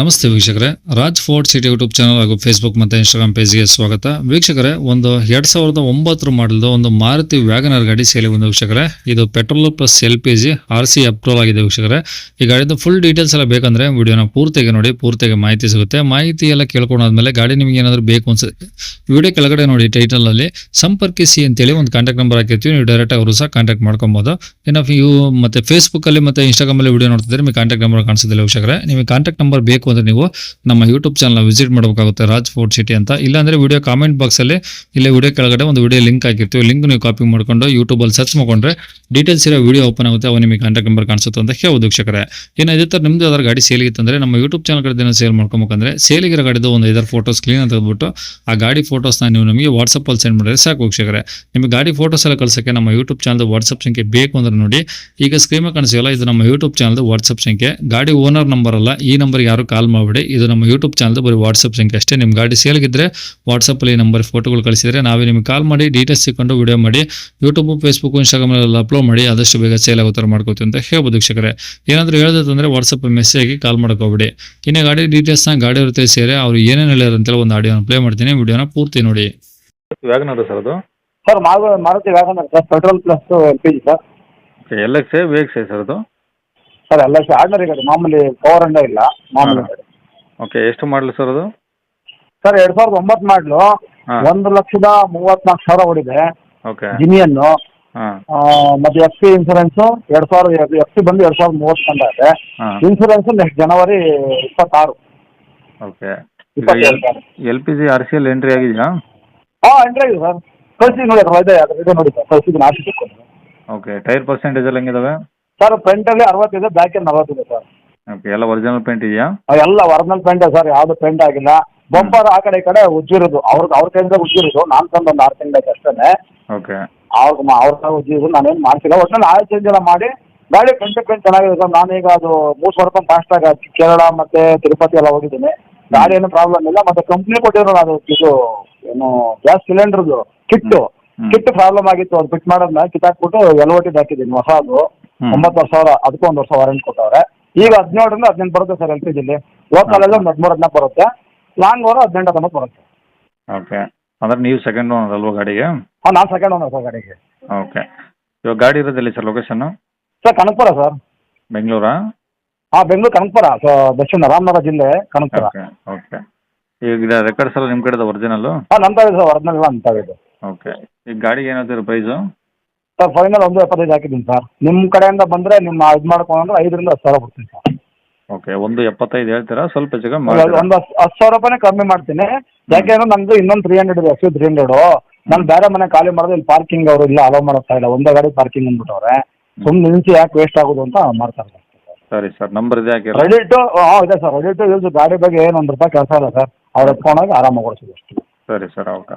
ನಮಸ್ತೆ ವೀಕ್ಷಕರೇ, Raj fort city YouTube channel ಹಾಗೂ ಫೇಸ್ಬುಕ್ ಮತ್ತು ಇನ್ಸ್ಟಾಗ್ರಾಮ್ ಪೇಜ್ಗೆ ಸ್ವಾಗತ. ವೀಕ್ಷಕರೇ, ಒಂದು 2009 ಮಾಡಲ್ದು ಒಂದು ಮಾರುತಿ ವ್ಯಾಗನರ್ ಗಾಡಿ ಸೇಲಿ ಒಂದು ವೀಕ್ಷಕರೇ. ಇದು petrol plus LPG RC approval ಆಗಿದೆ ವೀಕ್ಷಕರೇ. ಈ ಗಾಡಿದು ಫುಲ್ ಡೀಟೇಲ್ಸ್ ಎಲ್ಲ ಬೇಕಂದ್ರೆ ವಿಡಿಯೋನ ಪೂರ್ತಿಯಾಗಿ ನೋಡಿ, ಪೂರ್ತಿಯಾಗಿ ಮಾಹಿತಿ ಸಿಗುತ್ತೆ. ಮಾಹಿತಿ ಎಲ್ಲ ಕೇಳ್ಕೊಂಡಾದ್ಮೇಲೆ ಗಾಡಿ ನಿಮಗೆ ಏನಾದರೂ ಬೇಕು ಅನ್ಸುತ್ತೆ ವಿಡಿಯೋ ಕೆಳಗಡೆ ನೋಡಿ ಟೈಟಲ್ ಅಲ್ಲಿ ಸಂಪರ್ಕಿಸಿ ಅಂತೇಳಿ ಒಂದು ಕಾಂಟ್ಯಾಕ್ಟ್ ನಂಬರ್ ಹಾಕಿರ್ತೀವಿ. ನೀವು ಡೈರೆಕ್ಟ್ ಅವರು ಸಹ ಕಾಂಟ್ಯಾಕ್ಟ್ ಮಾಡ್ಕೊಬಹುದು. ಇನ್ನು ನೀವು ಮತ್ತೆ ಫೇಸ್ಬುಕ್ ಅಲ್ಲಿ ಮತ್ತೆ ಇನ್ಸ್ಟಾಗ್ರಾಮ್ ಅಲ್ಲಿ ವಿಡಿಯೋ ನೋಡ್ತಿದ್ರೆ ನಿಮಗೆ ಕಾಂಟ್ಯಾಕ್ಟ್ ನಂಬರ್ ಕಾಣಿಸೋದಿಲ್ಲ ವೀಕ್ಷಕರೇ. ನಿಮಗೆ ಕಾಂಟ್ಯಾಕ್ಟ್ ನಂಬರ್ ಬೇಕು ಅಂದ್ರೆ ನೀವು ನಮ್ಮ ಯೂಟ್ಯೂಬ್ ಚಾನಲ್ ವಿಸಿಟ್ ಮಾಡಬೇಕಾಗುತ್ತೆ, ರಾಜ್ ಫೋರ್ಟ್ ಸಿಟಿ ಅಂತ. ಇಲ್ಲಾಂದ್ರೆ ವಿಡಿಯೋ ಕಾಮೆಂಟ್ ಬಾಕ್ಸ್ ಅಲ್ಲಿ ಇಲ್ಲೇ ವಿಡಿಯೋ ಕೆಳಗಡೆ ಒಂದು ವಿಡಿಯೋ ಲಿಂಕ್ ಹಾಕಿರ್ತೀವಿ. ಲಿಂಕ್ ನೀವು ಕಾಪಿ ಮಾಡ್ಕೊಂಡು ಯೂಟ್ಯೂಬ್ ಅಲ್ಲಿ ಸರ್ಚ್ ಮಾಡ್ಕೊಂಡ್ರೆ ಡೀಟೇಲ್ಸ್ ಇರೋ ವಿಡಿಯೋ ಓಪನ್ ಆಗುತ್ತೆ. ಅವ ನಿಮಗೆ ಕಾಂಟ್ಯಾಕ್ಟ್ ನಂಬರ್ ಕಾಣಿಸುತ್ತೆ ಅಂತ ಹೇಳ್ಬೋದು ವೀಕ್ಷಕರೇ. ಇನ್ನು ಇದೇ ತರ ನಿಮ್ದು ಯಾವ್ದಾದ್ರು ಗಾಡಿ ಸೇಲ್ ಇತ್ತಂದ್ರೆ ನಮ್ಮ ಯೂಟ್ಯೂಬ್ ಚಾನಲ್ ಕಡೆ ಸೇಲ್ ಮಾಡ್ಕೊಬೇಕಂದ್ರೆ ಸೇಲಿಗಿರೋ ಗಾಡಿದು ಒಂದು 5 ಫೋಟೋಸ್ ಕ್ಲೀನ್ ಅಂತ ತೆಗೆದುಬಿಟ್ಟು ಆ ಗಾಡಿ ಫೋಟೋಸ್ನ ನೀವು ನಮಗೆ ವಾಟ್ಸಪ್ ಅಲ್ಲಿ ಸೆಂಡ್ ಮಾಡಿದ್ರೆ ಸಾಕು ವೀಕ್ಷಕರೇ. ನಿಮಗೆ ಗಾಡಿ ಫೋಟೋಸ್ ಎಲ್ಲ ಕಳ್ಸಕ್ಕೆ ನಮ್ಮ ಯೂಟ್ಯೂಬ್ ಚಾನಲ್ ವಾಟ್ಸಪ್ ಸಂಖ್ಯೆ ಬೇಕು ಅಂದ್ರೆ ನೋಡಿ, ಈಗ ಸ್ಕ್ರೀನ್ ಮೇಲೆ ಕಾಣಿಸಿಲ್ಲ, ಇದು ನಮ್ಮ ಯೂಟ್ಯೂಬ್ ಚಾನಲ್ ವಾಟ್ಸಪ್ ಸಂಖ್ಯೆ. ಗಾಡಿ ಓನರ್ ನಂಬರ್ ಅಲ್ಲ, ಈ ನಂಬರ್ ಯಾರು ಕಾಲ್ ಮಾಡಬೇಡಿ. ಇದು ನಮ್ಮ ಯೂಟ್ಯೂಬ್ ಚಾನಲ್ ಬರೀ ವಾಟ್ಸಪ್ ಸಂಖ್ಯೆ ಅಷ್ಟೇ. ನಿಮ್ಮ ಗಾಡಿ ಸೇಲ್ಗಿದ್ರೆ ವಾಟ್ಸಪ್ ಅಲ್ಲಿ ನಂಬರ್ ಫೋಟೋಗಳು ಕಳಿಸಿದ್ರೆ ನಾವೇ ನಿಮಗೆ ಕಾಲ್ ಮಾಡಿ ಡೀಟೇಲ್ಸ್ ಸಿಕ್ಕೊಂಡು ವಿಡಿಯೋ ಮಾಡಿ ಯೂಟ್ಯೂಬ್, ಫೇಸ್ಬುಕ್, ಇನ್ಸ್ಟಾಗ್ರಾಮ್ ಎಲ್ಲ ಅಪ್ಲೋಡ್ ಮಾಡಿ ಆದಷ್ಟು ಬೇಗ ಸೇಲ್ ಆಗೋ ಥರ ಮಾಡ್ಕೋತೀವಿ ಅಂತ ಹೇಳ್ಬೋದು ವೀಕ್ಷಕರೇ. ಏನಾದರೂ ಹೇಳಿದ್ರೆ ವಾಟ್ಸಪ್ ಮೆಸೇಜ್ ಆಗಿ ಕಾಲ್ ಮಾಡ್ಕೋಬೇಡಿ. ಇನ್ನು ಗಾಡಿ ಡೀಟೇಲ್ಸ್ನ ಗಾಡಿಯವ್ರ ತಿಳಿಸಿದರೆ ಅವ್ರು ಏನೇನು ಹೇಳ್ಯಾರ ಅಂತೇಳಿ ಒಂದು ಆಡಿಯೋನ ಪ್ಲೇ ಮಾಡ್ತೀನಿ, ವಿಡಿಯೋನ ಪೂರ್ತಿ ನೋಡಿ. ವ್ಯಾಗನರ್ ಸರ್ ಅದು? Sir Maruti WagonR sir, petrol plus LPG sir. LX VX sir ಅದು? ಸರ್ LX ಆರ್ಡಿನರಿ ಗಾಡಿ, ಮಾಮೂಲಿ ಪವರ್ ಅಂಡ ಇಲ್ಲ, ಮಾಮೂಲಿ ಗಾಡಿ. ಓಕೆ, ಎಷ್ಟು ಮಾಡಲು ಸರ್ ಅದು? ಸರ್ 2009 ಮಾಡಲು, ಹಾಂ. 1,34,000 ಓಡಿದೆ. ಓಕೆ. ಜಿನಿಯನ್ನು ಹಾಂ ಮತ್ತೆ FC ಇನ್ಸೂರೆನ್ಸು 2000, FC ಬಂದು 2030 ಕಂಡಾಗಿದೆ. ಹಾಂ. ಇನ್ಸೂರೆನ್ಸ್ ನೆಕ್ಸ್ಟ್ ಜನವರಿ 26. ಓಕೆ. ಈಗ 27. LPG RCL ಎಂಟ್ರಿ ಆಗಿದೆಯಾ? ಹಾಂ, ಎಂಟ್ರಿ ಆಗಿದೆ ಸರ್. ಕಳಿಸಿ ನೋಡಿ, ಅದ್ರ ಇದೆ ನೋಡಿ ಸರ್, ಕಳಿಸಿದ್ದೀನಿ ಆಫೀಸಿಗೆ ಕೊಡಿ. ಓಕೆ. ಟೈರ್ ಪರ್ಸೆಂಟೇಜ್ ಎಲ್ಲ ಹೆಂಗಿದಾವೆ? ಸರ್ ಫ್ರಂಟಲ್ಲಿ 60 ಇದೆ, ಬ್ಯಾಕಲ್ಲಿ 40 ಇದೆ ಸರ್. ಓಕೆ. ಎಲ್ಲ ಒರಿಜಿನಲ್ ಪೇಂಟ್ ಇದೆಯಾ? ಎಲ್ಲ ಒರಿಜಿನಲ್ ಪೇಂಟ್ ಸರ್, ಯಾವುದು ಪೇಂಟ್ ಆಗಿಲ್ಲ. ಬಂಪರ್ ಆ ಕಡೆ ಈ ಕಡೆ ಉಜ್ಜಿರೋದು, ಅವ್ರ ಕೈಯಿಂದ ಉಜ್ಜಿರೋದು. ನಾನು ತಂದು ಒಂದು 6 ತಿಂಗಳು ಅಷ್ಟೇ. ಓಕೆ. ಅವ್ರ ಉಜ್ಜಿರೋದು, ನಾನೇನು ಮಾಡ್ತಿಲ್ಲ. ಒಟ್ಟಿನಲ್ಲಿ ಆಯಿಲ್ ಚೇಂಜ್ ಎಲ್ಲ ಮಾಡಿ ಗಾಡಿ ಪೇಂಟ್ ಚೆನ್ನಾಗಿದೆ ಸರ್. ನಾನೀಗ ಅದು 3,000 ರೂಪಾಯಿ ಫಾಸ್ಟಾಗಿ ಕೇರಳ ಮತ್ತೆ ತಿರುಪತಿ ಎಲ್ಲ ಹೋಗಿದ್ದೀನಿ. ಗಾಡಿ ಏನು ಪ್ರಾಬ್ಲಮ್ ಇಲ್ಲ. ಮತ್ತೆ ಕಂಪ್ನಿ ಕೊಟ್ಟಿರೋ ಅದು ಇದು ಏನು ಗ್ಯಾಸ್ ಸಿಲಿಂಡರ್ದು ಕಿಟ್ ಪ್ರಾಬ್ಲಮ್ ಆಗಿತ್ತು. ಅದು ಫಿಟ್ ಮಾಡೋದನ್ನ ಕಿತ್ತಾಕ್ಬಿಟ್ಟು LOT ಹಾಕಿದ್ದೀನಿ ಹೊಸದು. 9,000, ಅದಕ್ಕೂ 1 ವರ್ಷ ವಾರಂಟಿ ಕೊಟ್ಟವ್ರೆ. ಈಗ 17ರಿಂದ 18 ಬರುತ್ತೆ ಸರ್ LPGಲಿ. ಲೋಕಲ್ ಎಲ್ಲ 13-14 ಬರುತ್ತೆ. ಲಾಂಗ್ ಓವರ್ 18-19 ಬರುತ್ತೆ. ಓಕೆ. ಅಂದ್ರೆ ನೀವು ಸೆಕೆಂಡ್ ಓನರ್ ಅಲ್ವಾ ಗಾಡಿಗೆ? ಹಾಂ, ನಾನು ಸೆಕೆಂಡ್ ಓನರ್ ಸರ್ ಗಾಡಿಗೆ. ಓಕೆ. ಇವಾಗ ಗಾಡಿ ಇರೋದಿಲ್ಲ sir location? Sir Kanakapura sir. ಬೆಂಗಳೂರಾ? ಹಾಂ, ಬೆಂಗಳೂರು ಕನಕಪುರ, ದಕ್ಷಿಣ ರಾಮನಗರ ಜಿಲ್ಲೆ ಕನಕಪುರ. ಓಕೆ. ಓಕೆ. ಈಗ ರೆಕಾರ್ಡ್ಸ್ ಎಲ್ಲ ನಿಮ್ಮ ಕಡೆದ ಒರಿಜಿನಲ್ಲು? ಹಾಂ, ನಂತಾವಿದೆ ಸರ್, ಒರಿಜಿನಲ್ ಎಲ್ಲ ನಂತಾವಿದೆ. ಓಕೆ. ಈಗ ಗಾಡಿಗೆ ಏನಾಗ್ತಿರೋ ಪ್ರೈಸು? ಸರ್ ಫೈನಲ್ 1.75 ಹಾಕಿದ್ದೀನಿ ಸರ್. ನಿಮ್ಮ ಕಡೆಯಿಂದ ಬಂದರೆ ನಿಮ್ಮ ಇದು ಮಾಡ್ಕೊಂಡ್ರೆ 5,000 ರಿಂದ 10,000 ಕೊಡ್ತೀನಿ ಸರ್. ಓಕೆ. 1.75 ಹೇಳ್ತೀರಾ? ಸ್ವಲ್ಪ ಹೆಚ್ಚಿಗೆ ಒಂದು 10,000 ರೂಪಾಯಿನೇ ಕಮ್ಮಿ ಮಾಡ್ತೀನಿ. ಯಾಕೆಂದ್ರೆ ನಮ್ದು ಇನ್ನೊಂದು 300 ಇದೆ, FC 300. ನಾನು ಬೇರೆ ಮನೆ ಖಾಲಿ ಮಾಡೋದು, ಇಲ್ಲಿ ಪಾರ್ಕಿಂಗ್ ಅವರು ಇಲ್ಲ ಅಲೋ ಮಾಡ್ತಾ ಇಲ್ಲ. ಒಂದೇ ಗಾಡಿ ಪಾರ್ಕಿಂಗ್ ಅಂದ್ಬಿಟ್ಟವ್ರೆ. ಸುಮ್ಮನೆ ನಿಲ್ಸಿ ಯಾಕೆ ವೇಸ್ಟ್ ಆಗೋದು ಅಂತ ಮಾಡ್ತಾರೆ. ಸರಿ ಸರ್, ನಂಬರ್ ಇದೆ ಹಾಕಿ. ರೆಡಿ ಟು ಇದೆ ಸರ್, ರೆಡಿ ಟು ಯೂಸ್. ಗಾಡಿ ಬಗ್ಗೆ ಏನು 1 ರೂಪಾಯಿ ಕೆಲಸ ಇಲ್ಲ ಸರ್. ಅವ್ರು ಎತ್ಕೊಂಡೋಗಿ ಆರಾಮಾಗಿ ಓಡಿಸೋದು ಅಷ್ಟೇ. ಸರಿ ಸರ್, ಓಕೆ.